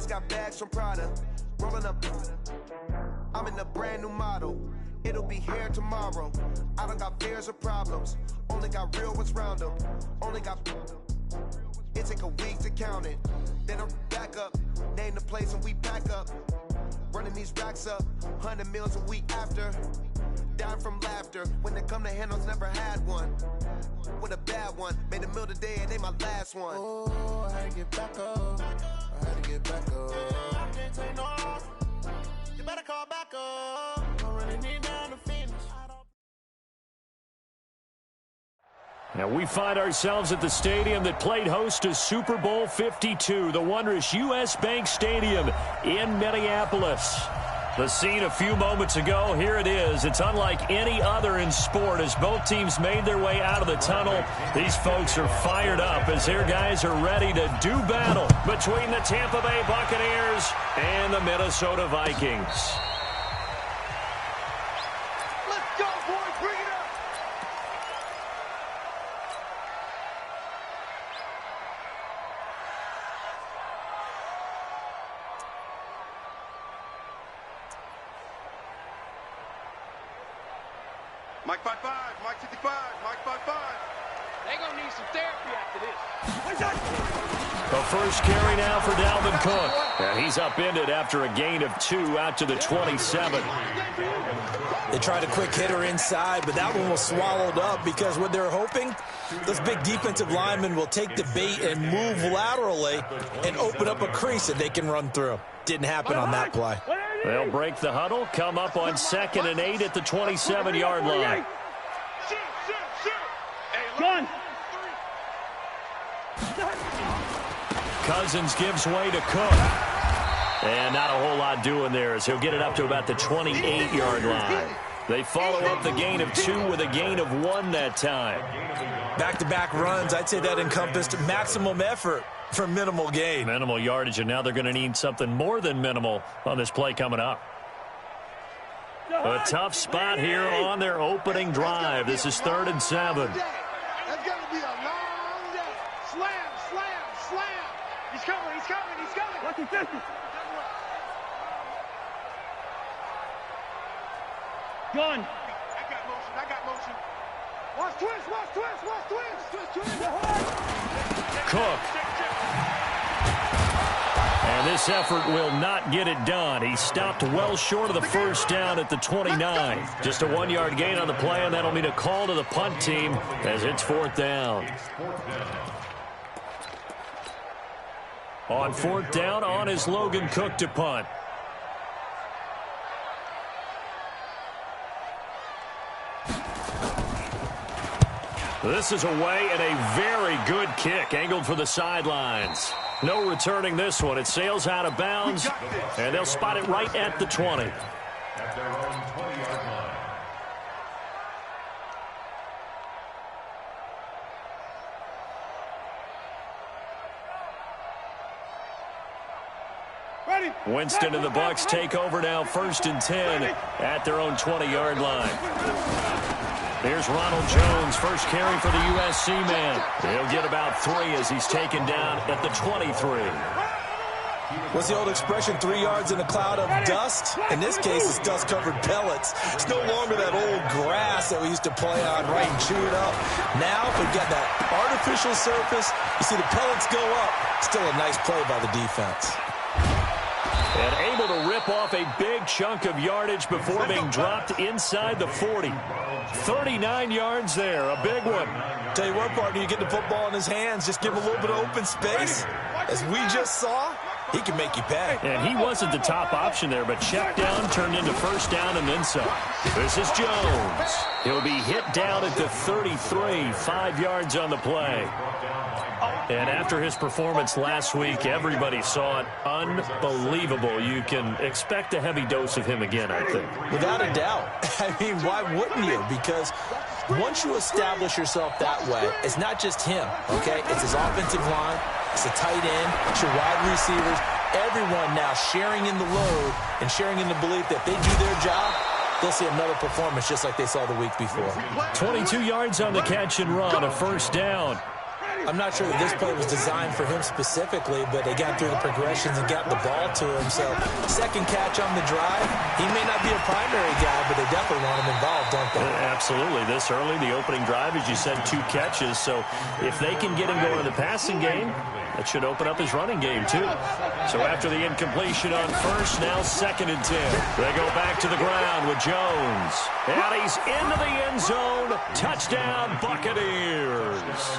just got bags from Prada. Rolling up. I'm in a brand new model. It'll be here tomorrow. I don't got fears or problems. Only got real ones round them. Only got. It take a week to count it. Then I'm back up. Name the place and we pack up. Running these racks up. 100 meals a week after. Dying from laughter. When it come to handles, never had one. With a bad one. Made a meal today and they my last one. Oh, I had to get back up. I had to get back up. I can't take no off. You better call back up. I really need down to finish. Now we find ourselves at the stadium that played host to Super Bowl 52, the wondrous U.S. Bank Stadium in Minneapolis. The scene a few moments ago, here it is. It's unlike any other in sport as both teams made their way out of the tunnel. These folks are fired up as their guys are ready to do battle between the Tampa Bay Buccaneers and the Minnesota Vikings. Let's go, boys. Bring it up. Mike 5-5, Mike 55, Mike 5-5. They're going to need some therapy after this. The first carry now for Dalvin Cook. And he's upended after a gain of 2 out to the 27. They tried a quick hitter inside, but that one was swallowed up because what they're hoping, those big defensive linemen will take the bait and move laterally and open up a crease that they can run through. Didn't happen on that play. They'll break the huddle, come up on 2nd and 8 at the 27-yard line. Gun. Cousins gives way to Cook. And not a whole lot doing there as he'll get it up to about the 28-yard line. They follow up the gain of 2 with a gain of 1 that time. Back-to-back runs, I'd say that encompassed maximum effort for minimal gain. Minimal yardage, and now they're going to need something more than minimal on this play coming up. A tough spot here on their opening drive. This is 3rd and 7. That's going to be a long day. Slam, slam, slam. He's coming, he's coming, he's coming. What's the distance? Gun. I got motion. Watch twist, watch twist, watch twist. Twist. Cook. And this effort will not get it done. He stopped well short of the first down at the 29. Just a 1-yard gain on the play, and that'll mean a call to the punt team as it's 4th down. On 4th down, on is Logan Cook to punt. This is away and a very good kick, angled for the sidelines. No returning this one. It sails out of bounds, and they'll spot it right at the 20. At their own 20-yard line. Winston and the Bucs take over now, 1st and 10 at their own 20-yard line. Here's Ronald Jones, first carry for the USC man. He'll get about 3 as he's taken down at the 23. What's the old expression, 3 yards in a cloud of dust? In this case, it's dust-covered pellets. It's no longer that old grass that we used to play on, right, and chew it up. Now, we've got that artificial surface. You see the pellets go up. Still a nice play by the defense. And able to rip off a big chunk of yardage before being dropped inside the 40. 39 yards there, a big one. Tell you what, partner, you get the football in his hands, just give him a little bit of open space. As we just saw, he can make you pay. And he wasn't the top option there, but check down turned into 1st down and then some. This is Jones. He'll be hit down at the 33, 5 yards on the play. And after his performance last week, everybody saw it. Unbelievable. You can expect a heavy dose of him again, I think. Without a doubt. I mean, why wouldn't you? Because once you establish yourself that way, it's not just him, okay? It's his offensive line, it's the tight end, it's your wide receivers, everyone now sharing in the load and sharing in the belief that they do their job, they'll see another performance just like they saw the week before. 22 yards on the catch and run, a 1st down. I'm not sure that this play was designed for him specifically, but they got through the progressions and got the ball to him. So, second catch on the drive. He may not be a primary guy, but they definitely want him involved, don't they? Absolutely. This early, the opening drive, as you said, 2 catches. So, if they can get him going in the passing game, that should open up his running game, too. So, after the incompletion on first, now 2nd and 10. They go back to the ground with Jones. And he's into the end zone. Touchdown, Buccaneers.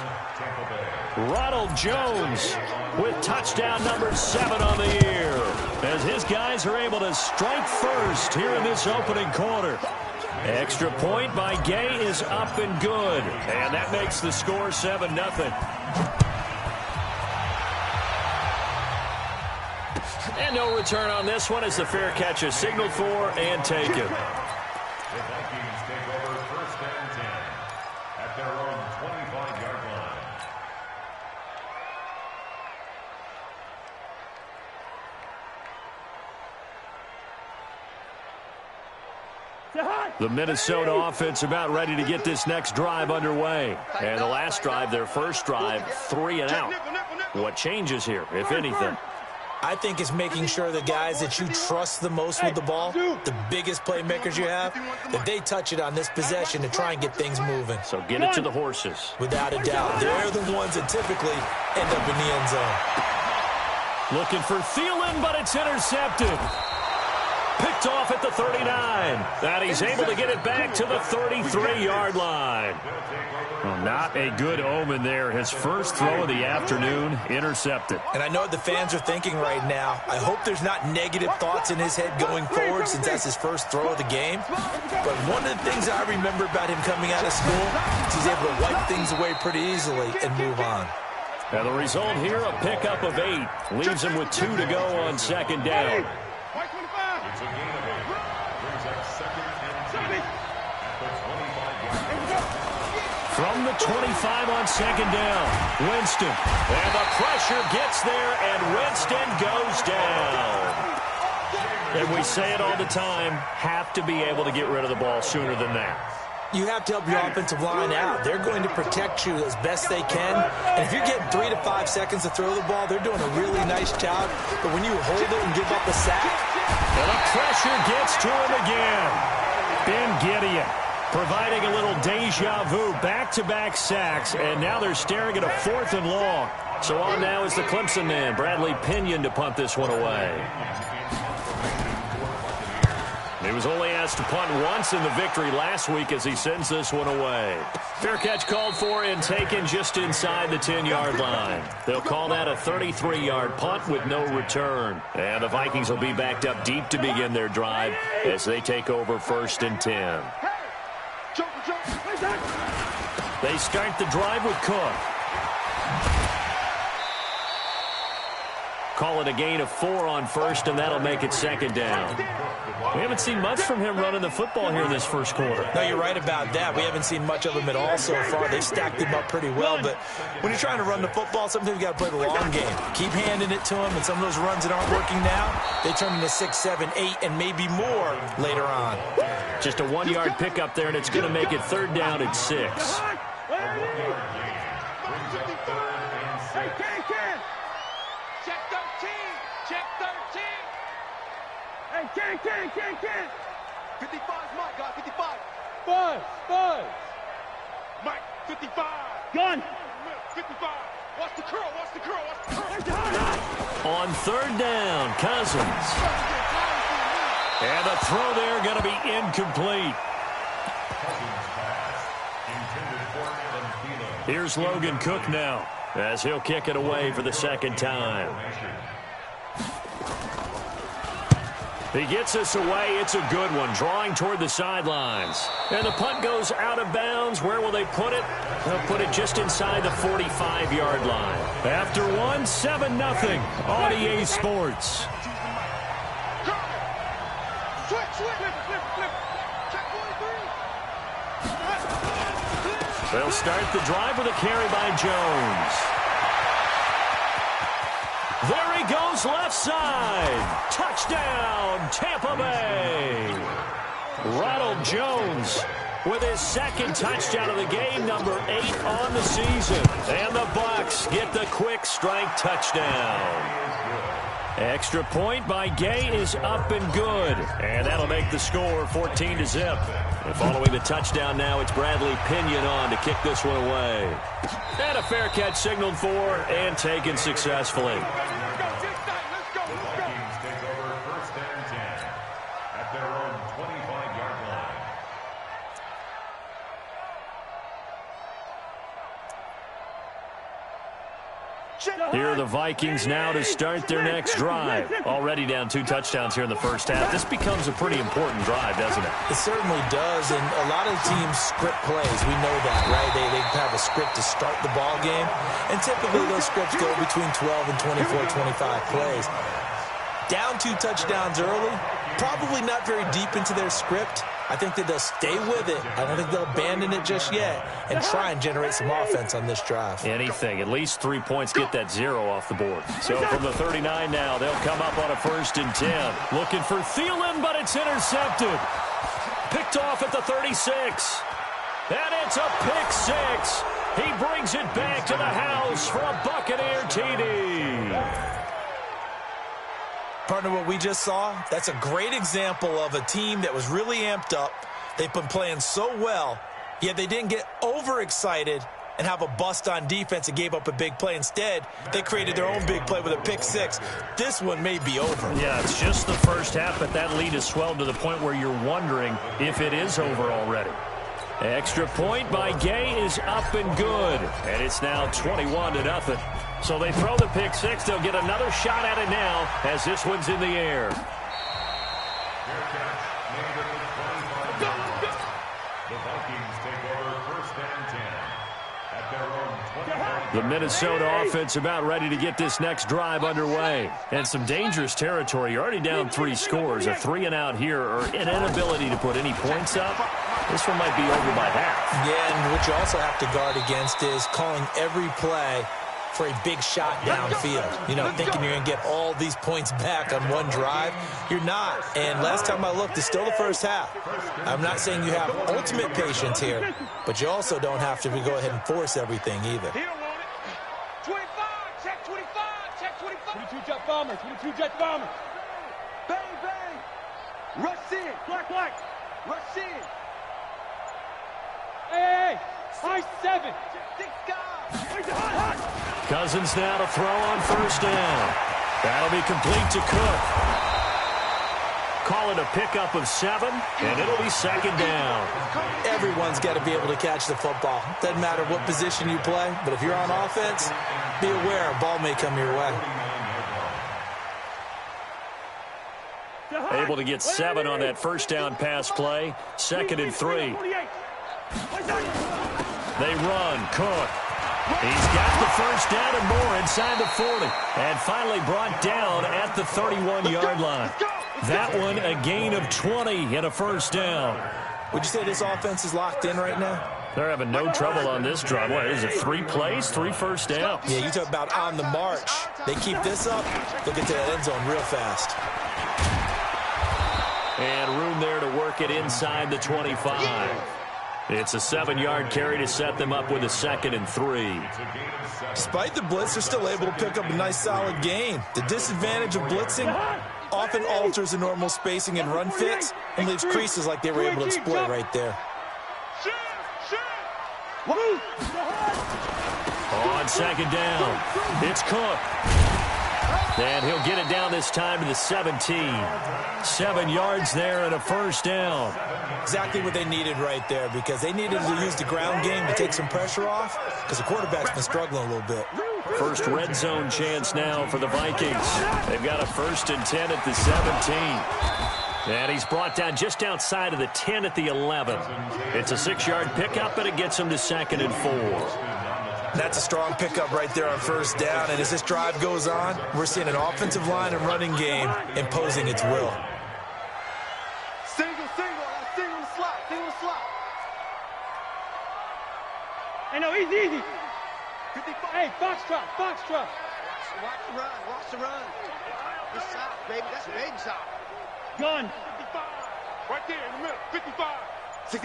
Ronald Jones with touchdown number 7 on the year, as his guys are able to strike first here in this opening quarter. Extra point by Gay is up and good, and that makes the score 7-0. And no return on this one as the fair catch is signaled for and taken. The Vikings take over 1st and 10 at their own 25-yard line. The Minnesota offense about ready to get this next drive underway. And the last drive, their first drive, 3 and out. What changes here, if anything? I think it's making sure the guys that you trust the most with the ball, the biggest playmakers you have, that they touch it on this possession to try and get things moving. So get it to the horses. Without a doubt. They're the ones that typically end up in the end zone. Looking for Thielen, but it's intercepted. Picked off at the 39. And he's able to get it back to the 33-yard line. Well, not a good omen there. His first throw of the afternoon, intercepted. And I know what the fans are thinking right now. I hope there's not negative thoughts in his head going forward since that's his first throw of the game. But one of the things I remember about him coming out of school is he's able to wipe things away pretty easily and move on. And the result here, a pickup of 8. Leaves him with 2 to go on 2nd down. It's a gain of 8. Brings up 2nd and 10 at the 25-yard line. From the 25 on 2nd down, Winston. And the pressure gets there, and Winston goes down. And we say it all the time, have to be able to get rid of the ball sooner than that. You have to help your offensive line out. They're going to protect you as best they can. And if you're getting 3 to 5 seconds to throw the ball, they're doing a really nice job. But when you hold it and give up a sack, and the pressure gets to him again. Ben Gideon providing a little deja vu, back-to-back sacks, and now they're staring at a 4th and long. So on now is the Clemson man, Bradley Pinion, to punt this one away. He was only asked to punt once in the victory last week as he sends this one away. Fair catch called for and taken just inside the 10-yard line. They'll call that a 33-yard punt with no return. And the Vikings will be backed up deep to begin their drive as they take over 1st and 10. They start the drive with Cook. Call it a gain of 4 on first, and that'll make it 2nd down. We haven't seen much from him running the football here in this first quarter. No, you're right about that. We haven't seen much of him at all so far. They've stacked him up pretty well, but when you're trying to run the football, sometimes you got to play the long game. Keep handing it to him, and some of those runs that aren't working now, they turn into 6, 7, 8, and maybe more later on. Just a 1-yard pickup there, and it's going to make it 3rd down at 6. Can't. 55's Mike, God, 55. Buzz. Mike, 55. Gun. 55. Watch the curl. On 3rd down, Cousins. And the throw there going to be incomplete. Here's Logan Cook now as he'll kick it away for the 2nd time. He gets us away. It's a good one, drawing toward the sidelines. And the punt goes out of bounds. Where will they put it? They'll put it just inside the 45-yard line. After 1, 7-0 on EA Sports. They'll start the drive with a carry by Jones. There he goes left side. Touchdown, Tampa Bay. Ronald Jones with his second touchdown of the game, number 8 on the season. And the Bucs get the quick strike touchdown. Extra point by Gay is up and good. And that'll make the score 14-0. And following the touchdown now, it's Bradley Pinion on to kick this one away. And a fair catch signaled for and taken successfully. The Vikings take over 1st and 10 at their own 25-yard line. Here are the Vikings now to start their next drive. Already down 2 touchdowns here in the first half. This becomes a pretty important drive, doesn't it? It certainly does, and a lot of teams script plays. We know that, right? They have a script to start the ball game, and typically those scripts go between 12 and 24, 25 plays. Down 2 touchdowns early, probably not very deep into their script. I think that they'll stay with it. I don't think they'll abandon it just yet and try and generate some offense on this drive. Anything. At least 3 points, get that 0 off the board. So from the 39 now, they'll come up on a 1st and 10. Looking for Thielen, but it's intercepted. Picked off at the 36. And it's a pick 6. He brings it back to the house for a Buccaneer TD. Partner, what we just saw, that's a great example of a team that was really amped up. They've been playing so well, yet they didn't get overexcited and have a bust on defense and gave up a big play. Instead, they created their own big play with a pick 6. This one may be over. Yeah, it's just the first half, but that lead has swelled to the point where you're wondering if it is over already. Extra point by Gay is up and good, and it's now 21-0. So they throw the pick 6. They'll get another shot at it now as this one's in the air. The Vikings take over 1st and 10 at their own 25. The Minnesota offense about ready to get this next drive underway. And some dangerous territory. You're already down 3 scores. A 3-and-out here or an inability to put any points up. This one might be over by half. Yeah, and what you also have to guard against is calling every play for a big shot downfield. You know, thinking you're going to get all these points back on one drive. You're not. And last time I looked, it's still the first half. I'm not saying you have ultimate patience here, but you also don't have to go ahead and force everything either. He don't want it. 25, check 25, check 25. 22 jet bomber, 22 jet bomber. Bang, bang. Rush in. Black, black. Rush in. Hey, high 7. Six guys. Cousins now to throw on 1st down. That'll be complete to Cook. Call it a pickup of 7, and it'll be 2nd down. Everyone's got to be able to catch the football. Doesn't matter what position you play, but if you're on offense, be aware a ball may come your way. Able to get 7 on that 1st down pass play. 2nd and 3. They run. Cook. He's got the 1st down and more inside the 40. And finally brought down at the 31-yard line. That one a gain of 20 and a 1st down. Would you say this offense is locked in right now? They're having no trouble on this drive. What is it, 3 plays, 3 1st downs? Yeah, you talk about on the march. They keep this up, they'll get to that end zone real fast. And room there to work it inside the 25. It's a 7-yard carry to set them up with a 2nd and 3. Despite the blitz, they're still able to pick up a nice solid gain. The disadvantage of blitzing often alters the normal spacing and run fits and leaves creases like they were able to exploit right there. On 2nd down, it's Cook. And he'll get it down this time to the 17. 7 yards there and a 1st down. Exactly what they needed right there, because they needed to use the ground game to take some pressure off, because the quarterback's been struggling a little bit. First red zone chance now for the Vikings. They've got a 1st and 10 at the 17. And he's brought down just outside of the 10 at the 11. It's a 6-yard pickup, and it gets him to 2nd and 4. That's a strong pickup right there on 1st down, and as this drive goes on, we're seeing an offensive line and running game imposing its will. Single in the slot, Hey, no, easy. Hey, box drop. Watch the run. This side, baby, that's a baby side. Gun. 55. Right there in the middle, 55. On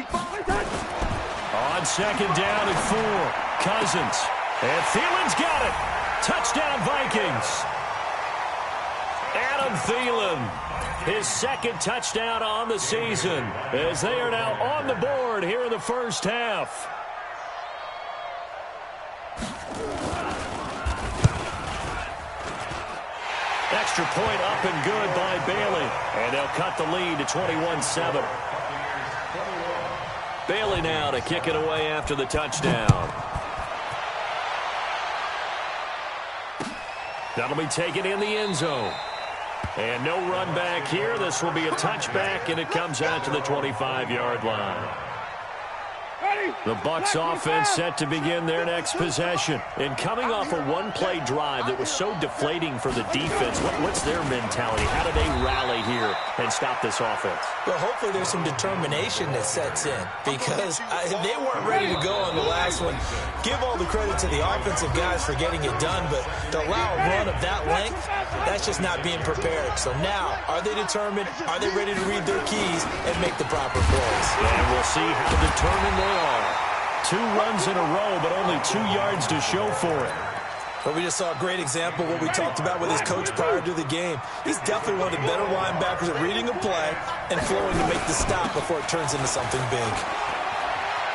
second down and 4, Cousins. And Thielen's got it. Touchdown, Vikings. Adam Thielen, his second touchdown on the season, as they are now on the board here in the first half. Extra point up and good by Bailey. And they'll cut the lead to 21-7. Bailey now to kick it away after the touchdown. That'll be taken in the end zone. And no run back here. This will be a touchback, and it comes out to the 25-yard line. The Bucs offense set to begin their next possession. And coming off a one-play drive that was so deflating for the defense, what's their mentality? How do they rally here and stop this offense? Well, hopefully there's some determination that sets in, because they weren't ready to go on the last one. Give all the credit to the offensive guys for getting it done, but to allow a run of that length, that's just not being prepared. So now, are they determined? Are they ready to read their keys and make the proper plays? And we'll see how determined they are. 2 runs in a row, but only 2 yards to show for it. But we just saw a great example of what we talked about with his coach prior to the game. He's definitely one of the better linebackers at reading a play and flowing to make the stop before it turns into something big.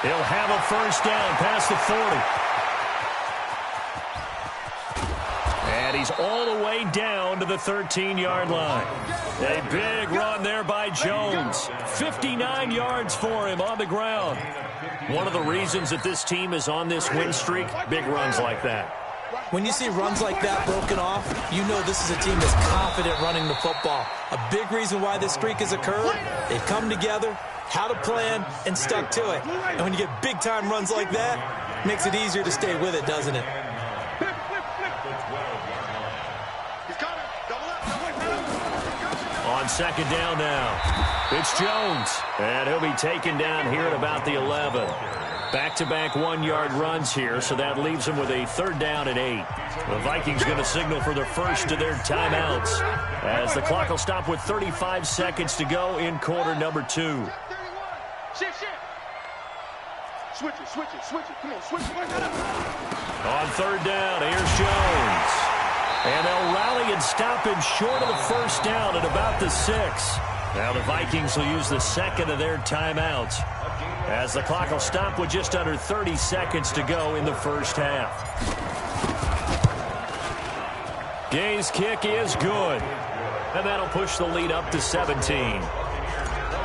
He'll have a first down past the 40. And he's all the way down to the 13-yard line. A big run there by Jones. 59 yards for him on the ground. One of the reasons that this team is on this win streak, big runs like that. When you see runs like that broken off, you know this is a team that's confident running the football. A big reason why this streak has occurred, they've come together, had a plan, and stuck to it. And when you get big-time runs like that, it makes it easier to stay with it, doesn't it? On second down now, it's Jones. And he'll be taken down here at about the 11. Back-to-back 1-yard runs here, so that leaves him with a 3rd down and 8. The Vikings going to signal for the first of their timeouts, as the clock will stop with 35 seconds to go in quarter number 2. Shift. Switch it. Come on, switch it. On 3rd down, here's Jones. And they'll rally and stop him short of the first down at about the 6. Now the Vikings will use the second of their timeouts, as the clock will stop with just under 30 seconds to go in the first half. Gay's kick is good, and that'll push the lead up to 17.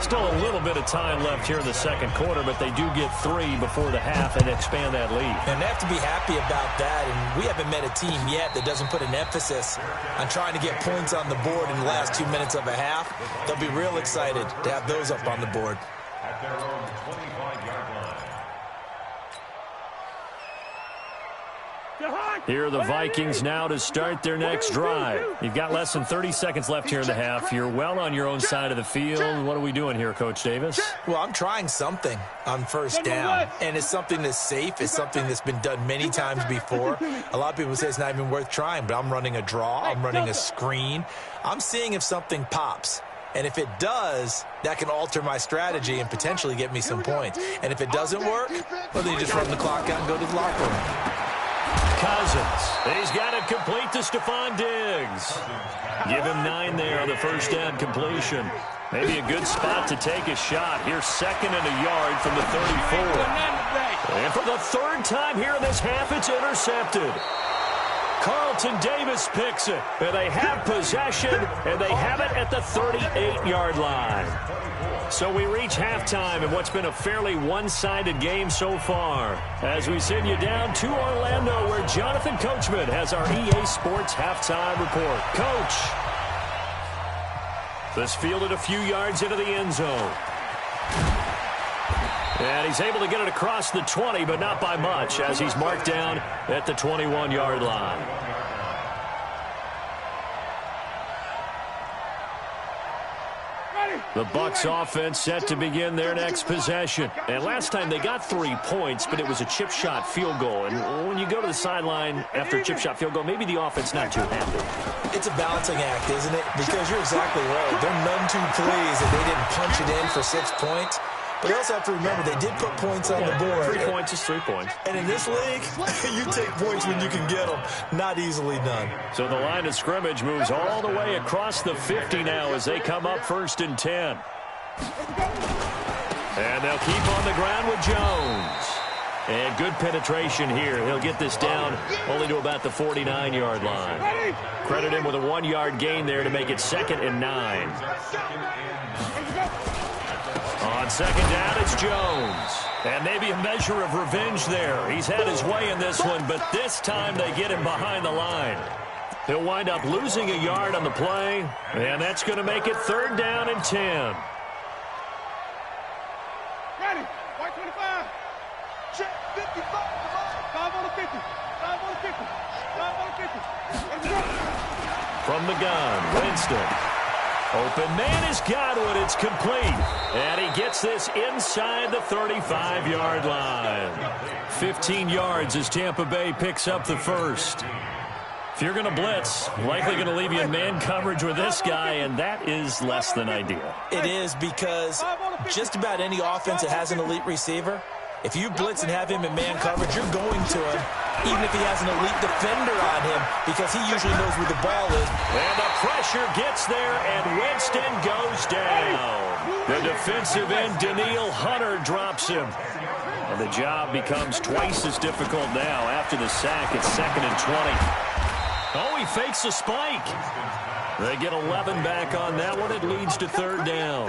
Still a little bit of time left here in the second quarter, but they do get 3 before the half and expand that lead. And they have to be happy about that, and we haven't met a team yet that doesn't put an emphasis on trying to get points on the board in the last 2 minutes of a half. They'll be real excited to have those up on the board. At their own 25-yard line. Here are the Vikings now to start their next drive. You've got less than 30 seconds left here in the half. You're well on your own side of the field. What are we doing here, Coach Davis? Well, I'm trying something on first down, and it's something that's safe. It's something that's been done many times before. A lot of people say it's not even worth trying, but I'm running a draw. I'm running a screen. I'm seeing if something pops. And if it does, that can alter my strategy and potentially get me some points. And if it doesn't work, well, then you just run the clock out and go to the locker room. Cousins. He's got it complete to Stephon Diggs. Give him 9 there on the first down completion. Maybe a good spot to take a shot. Here's 2nd and a yard from the 34. And for the 3rd time here in this half, it's intercepted. Carlton Davis picks it. And they have possession, and they have it at the 38-yard line. So we reach halftime in what's been a fairly one-sided game so far, as we send you down to Orlando, where Jonathan Coachman has our EA Sports halftime report. Coach, this fielded a few yards into the end zone. And he's able to get it across the 20, but not by much, as he's marked down at the 21-yard line. The Bucs offense set to begin their next possession. And last time they got 3 points, but it was a chip shot field goal. And when you go to the sideline after a chip shot field goal, maybe the offense not too happy. It's a balancing act, isn't it? Because you're exactly right. They're none too pleased that they didn't punch it in for 6 points. But you also have to remember they did put points on the board. 3 points is 3 points. And in this league, you take points when you can get them. Not easily done. So the line of scrimmage moves all the way across the 50 now as they come up 1st and 10. And they'll keep on the ground with Jones. And good penetration here. He'll get this down only to about the 49-yard line. Credit him with a 1-yard gain there to make it 2nd and 9. On 2nd down, it's Jones. And maybe a measure of revenge there. He's had his way in this one, but this time they get him behind the line. He'll wind up losing a yard on the play, and that's going to make it 3rd down and 10. Ready. White 25. Check 55. 5 on the 50. 5 on the 50. 5 on the 50. From the gun, Winston. Open man is Godwin. It's complete. And he gets this inside the 35-yard line. 15 yards as Tampa Bay picks up the first. If you're going to blitz, likely going to leave you in man coverage with this guy, and that is less than ideal. It is, because just about any offense that has an elite receiver, if you blitz and have him in man coverage, you're going to him, even if he has an elite defender on him, because he usually knows where the ball is. And the pressure gets there, and Winston goes down. The defensive end, Daniil Hunter, drops him. And the job becomes twice as difficult now after the sack. It's 2nd and 20. Oh, he fakes a spike. They get 11 back on that one. It leads to 3rd down.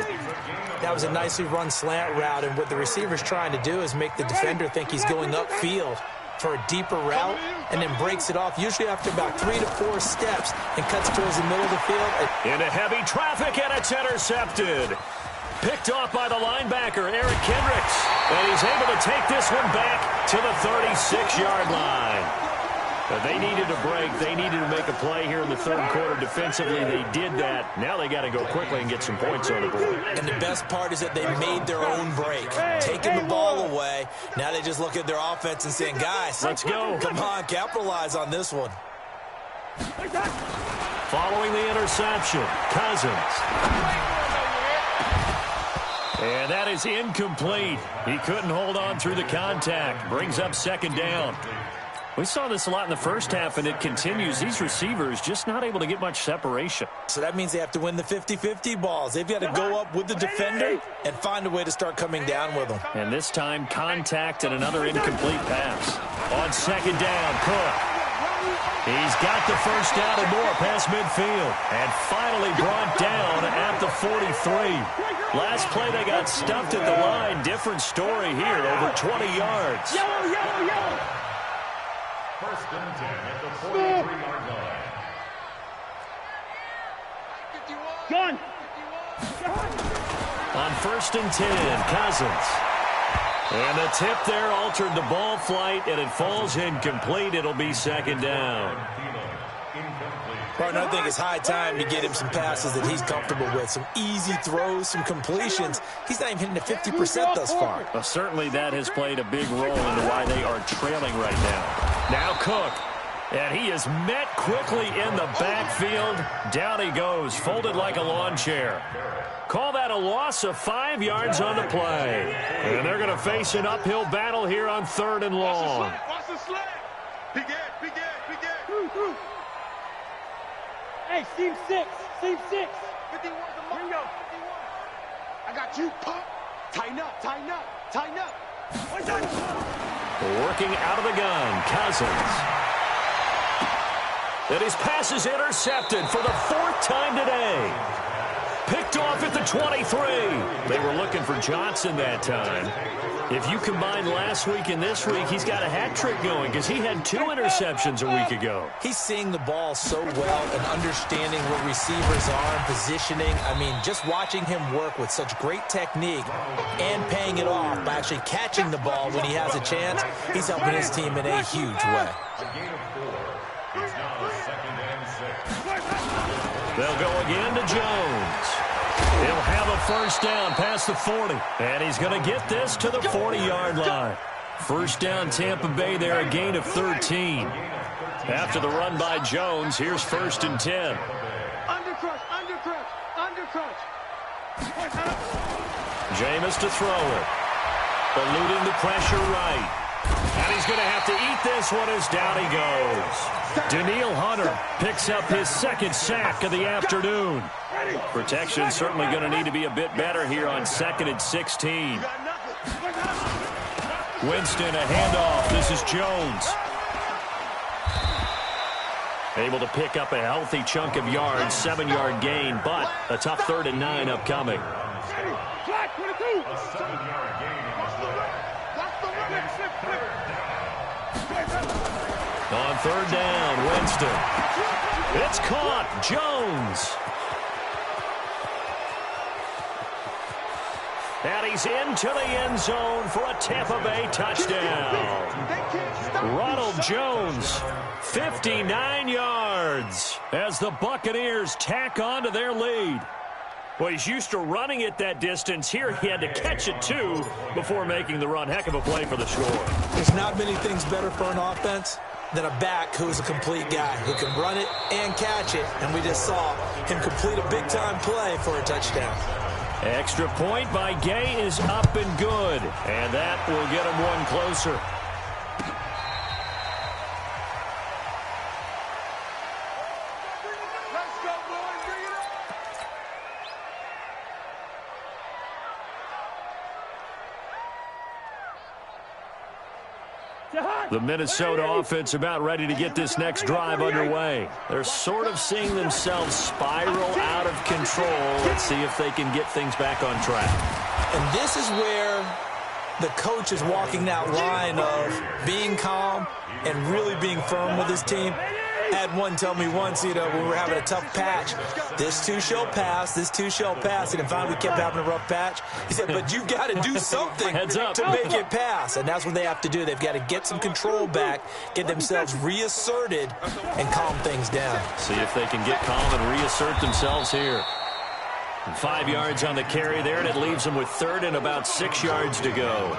That was a nicely run slant route, and what the receiver's trying to do is make the defender think he's going upfield for a deeper route, and then breaks it off, usually after about 3 to 4 steps, and cuts towards the middle of the field. Into heavy traffic, and it's intercepted. Picked off by the linebacker, Eric Kendricks. And he's able to take this one back to the 36-yard line. But they needed a break. They needed to make a play here in the 3rd quarter defensively. They did that. Now they got to go quickly and get some points on the board. And the best part is that they made their own break, taking the ball away. Now they just look at their offense and saying, guys, let's go. Come on, capitalize on this one. Following the interception, Cousins. And that is incomplete. He couldn't hold on through the contact. Brings up 2nd down. We saw this a lot in the first half, and it continues. These receivers just not able to get much separation. So that means they have to win the 50-50 balls. They've got to go up with the defender and find a way to start coming down with them. And this time, contact and another incomplete pass. On 2nd down, Cook. He's got the first down and more past midfield. And finally brought down at the 43. Last play, they got stuffed at the line. Different story here, over 20 yards. Yellow, yellow, yellow. 1st and 10 at the 43-yard line. Gun. On 1st and 10, Cousins. And the tip there altered the ball flight, and it falls incomplete. It'll be 2nd down. Partner, I think it's high time to get him some passes that he's comfortable with. Some easy throws, some completions. He's not even hitting the 50% thus far. Well, certainly that has played a big role into why they are trailing right now. Now Cook. And he is met quickly in the backfield. Down he goes, folded like a lawn chair. Call that a loss of 5 yards on the play. And they're going to face an uphill battle here on 3rd and long. Watch the slap. Big Ed. Hey, seam 6. Seam 6. 51 the Ringo. I got you. Pop. Tighten up. Working out of the gun, Cousins. And his pass is intercepted for the 4th time today. Picked off at the 23. They were looking for Johnson that time. If you combine last week and this week, he's got a hat trick going because he had 2 interceptions a week ago. He's seeing the ball so well and understanding where receivers are and positioning. I mean, just watching him work with such great technique and paying it off by actually catching the ball when he has a chance, he's helping his team in a huge way. It's now 2nd and 6. They'll go again to Jones. He'll have a first down past the 40. And he's going to get this to the 40-yard line. First down Tampa Bay there, a gain of 13. After the run by Jones, here's 1st and 10. Jameis to throw it. Eluding the pressure right. And he's going to have to eat this one as down he goes. Danielle Hunter picks up his second sack of the afternoon. Protection certainly going to need to be a bit better here on 2nd and 16. Winston, a handoff. This is Jones. Able to pick up a healthy chunk of yards, 7-yard gain, but a tough 3rd and 9 upcoming. On 3rd down, Winston. It's caught. Jones. And he's into the end zone for a Tampa Bay touchdown. Ronald Jones, 59 yards as the Buccaneers tack on to their lead. Well, he's used to running it that distance. Here he had to catch it, too, before making the run. Heck of a play for the score. There's not many things better for an offense than a back who's a complete guy, who can run it and catch it. And we just saw him complete a big-time play for a touchdown. Extra point by Gay is up and good. And that will get him one closer. The Minnesota offense about ready to get this next drive underway. They're sort of seeing themselves spiral out of control. Let's see if they can get things back on track. And this is where the coach is walking that line of being calm and really being firm with his team. I had one tell me once, when we were having a tough patch, this too shall pass, this too shall pass. And finally we kept having a rough patch. He said, but you've got to do something to make it pass. And that's what they have to do. They've got to get some control back, get themselves reasserted, and calm things down. See if they can get calm and reassert themselves here. 5 yards on the carry there, and it leaves them with 3rd and about 6 yards to go.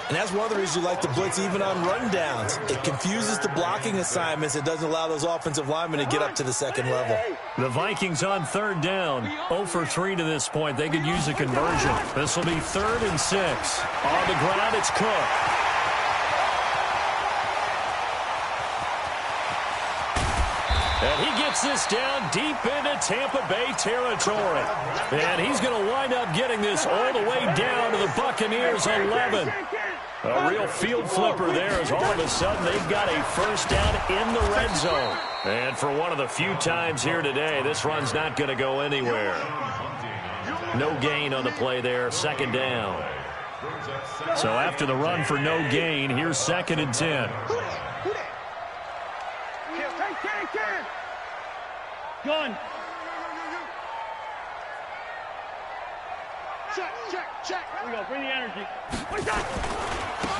And that's one of the reasons you like to blitz even on rundowns. It confuses the blocking assignments. It doesn't allow those offensive linemen to get up to the second level. The Vikings on 3rd down. 0 for 3 to this point. They could use a conversion. This will be 3rd and 6. On the ground, it's Cook. And he gets this down deep into Tampa Bay territory. And he's going to wind up getting this all the way down to the Buccaneers 11. A real field flipper there as all of a sudden they've got a first down in the red zone. And for one of the few times here today, this run's not going to go anywhere. No gain on the play there, 2nd down. So after the run for no gain, here's 2nd and 10. Gun. Check. Here we go. Bring the energy.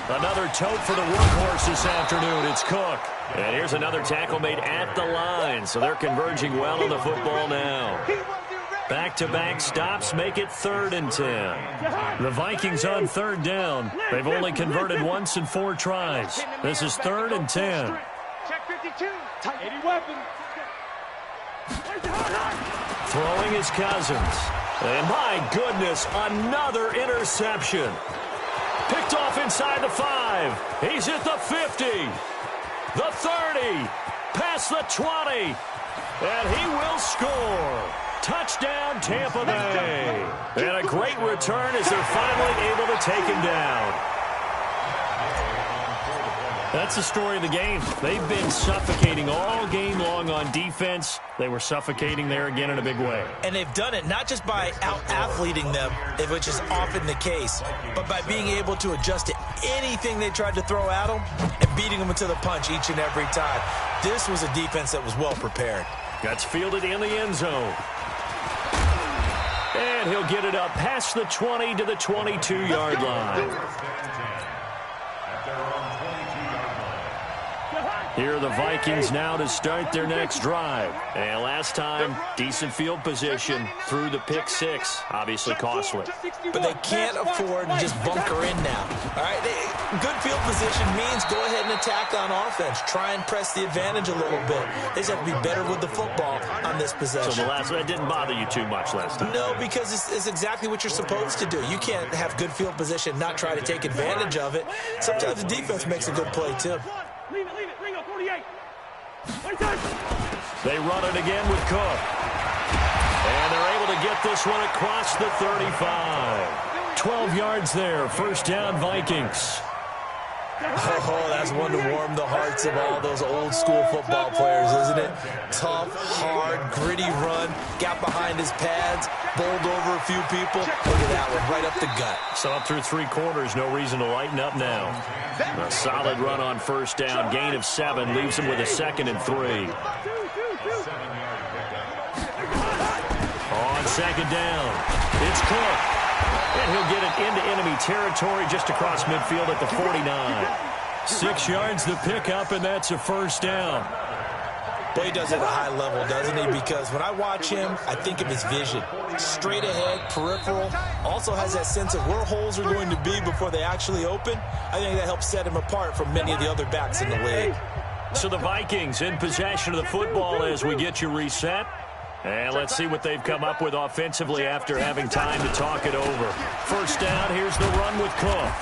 Another tote for the workhorse this afternoon. It's Cook. And here's another tackle made at the line. So they're converging well on the football now. Back-to-back stops make it 3rd and 10. The Vikings on 3rd down. They've only converted once in 4 tries. This is 3rd and 10. Check 52. 80 weapons. Throwing his Cousins. And my goodness, another interception. Picked off inside the 5. He's at the 50. The 30. Past the 20. And he will score. Touchdown, Tampa Bay. And a great return as they're finally able to take him down. That's the story of the game. They've been suffocating all game long on defense. They were suffocating there again in a big way. And they've done it not just by out-athleting them, which is often the case, but by being able to adjust to anything they tried to throw at them and beating them into the punch each and every time. This was a defense that was well prepared. Gets fielded in the end zone. And he'll get it up past the 20 to the 22-yard line. Here are the Vikings now to start their next drive. And last time, decent field position through the pick six. Obviously costly. But they can't afford to just bunker in now. All right, good field position means go ahead and attack on offense. Try and press the advantage a little bit. They just have to be better with the football on this possession. So that didn't bother you too much last time? No, because it's exactly what you're supposed to do. You can't have good field position, not try to take advantage of it. Sometimes the defense makes a good play, too. Leave it. Ringo, 48. They run it again with Cook. And they're able to get this one across the 35. 12 yards there. First down, Vikings. Oh, that's one to warm the hearts of all those old school football players, isn't it? Tough, hard, gritty run. Got behind his pads, bowled over a few people. Look at that one, right up the gut. So up through 3 quarters, no reason to lighten up now. A solid run on first down. Gain of 7 leaves him with a 2nd and 3. On second down, it's Cook. And he'll get it into enemy territory just across midfield at the 49. 6 yards the pickup, and that's a first down. Boy, he does it at a high level, doesn't he? Because when I watch him, I think of his vision. Straight ahead, peripheral. Also has that sense of where holes are going to be before they actually open. I think that helps set him apart from many of the other backs in the league. So the Vikings in possession of the football as we get you reset. And let's see what they've come up with offensively after having time to talk it over. First down, here's the run with Cook.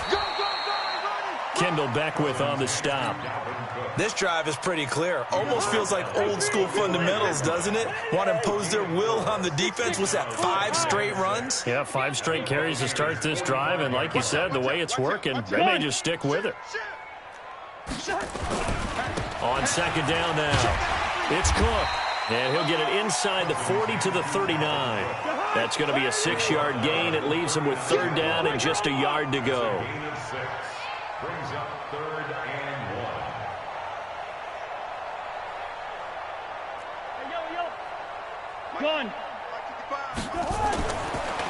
Kendall Beckwith on the stop. This drive is pretty clear. Almost feels like old school fundamentals, doesn't it? Want to impose their will on the defense. What's that, 5 straight runs? Yeah, 5 straight carries to start this drive. And like you said, the way it's working, they may just stick with it. On second down now, it's Cook. And he'll get it inside the 40 to the 39. That's going to be a 6-yard gain. It leaves him with 3rd down and just a yard to go. Brings up 3rd and 1. Gun.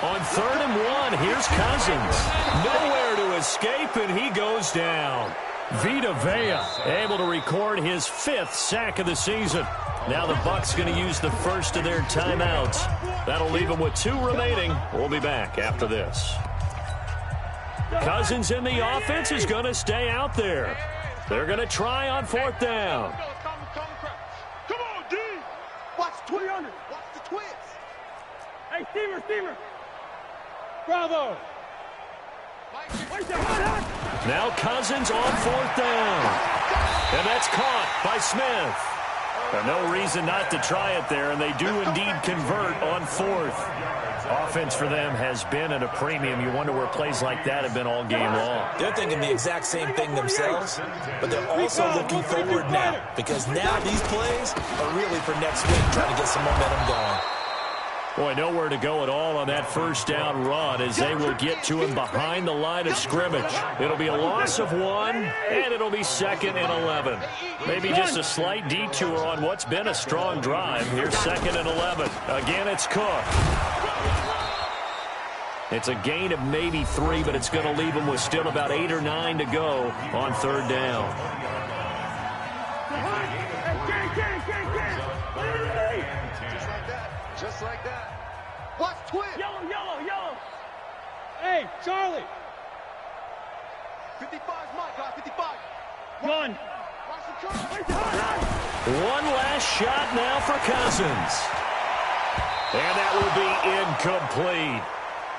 On 3rd and 1, here's Cousins. Nowhere to escape, and he goes down. Vita Vea able to record his 5th sack of the season. Now the Bucs going to use the first of their timeouts. That'll leave them with 2 remaining. We'll be back after this. Cousins in the offense is going to stay out there. They're going to try on 4th down. Come on, D. Watch 300. Watch the twins. Hey, Steamer. Bravo. Now Cousins on 4th down. And that's caught by Smith. No reason not to try it there, and they do indeed convert on 4th. Offense for them has been at a premium. You wonder where plays like that have been all game long. They're thinking the exact same thing themselves, but they're also looking forward now, because now these plays are really for next week, trying to get some momentum going. Boy, nowhere to go at all on that first down run as they will get to him behind the line of scrimmage. It'll be a loss of 1, and it'll be 2nd and 11. Maybe just a slight detour on what's been a strong drive. Here's 2nd and 11. Again, it's Cook. It's a gain of maybe 3, but it's going to leave him with still about 8 or 9 to go on 3rd down. Just like that. Watch twin. Yellow. Hey, Charlie. 55's Mike, guys. 55. Gun. Watch the curve. One last shot now for Cousins. And that will be incomplete.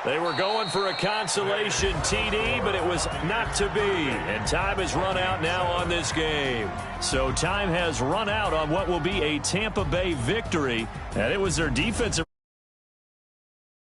They were going for a consolation TD, but it was not to be. And time has run out now on this game. So time has run out on what will be a Tampa Bay victory. And it was their defensive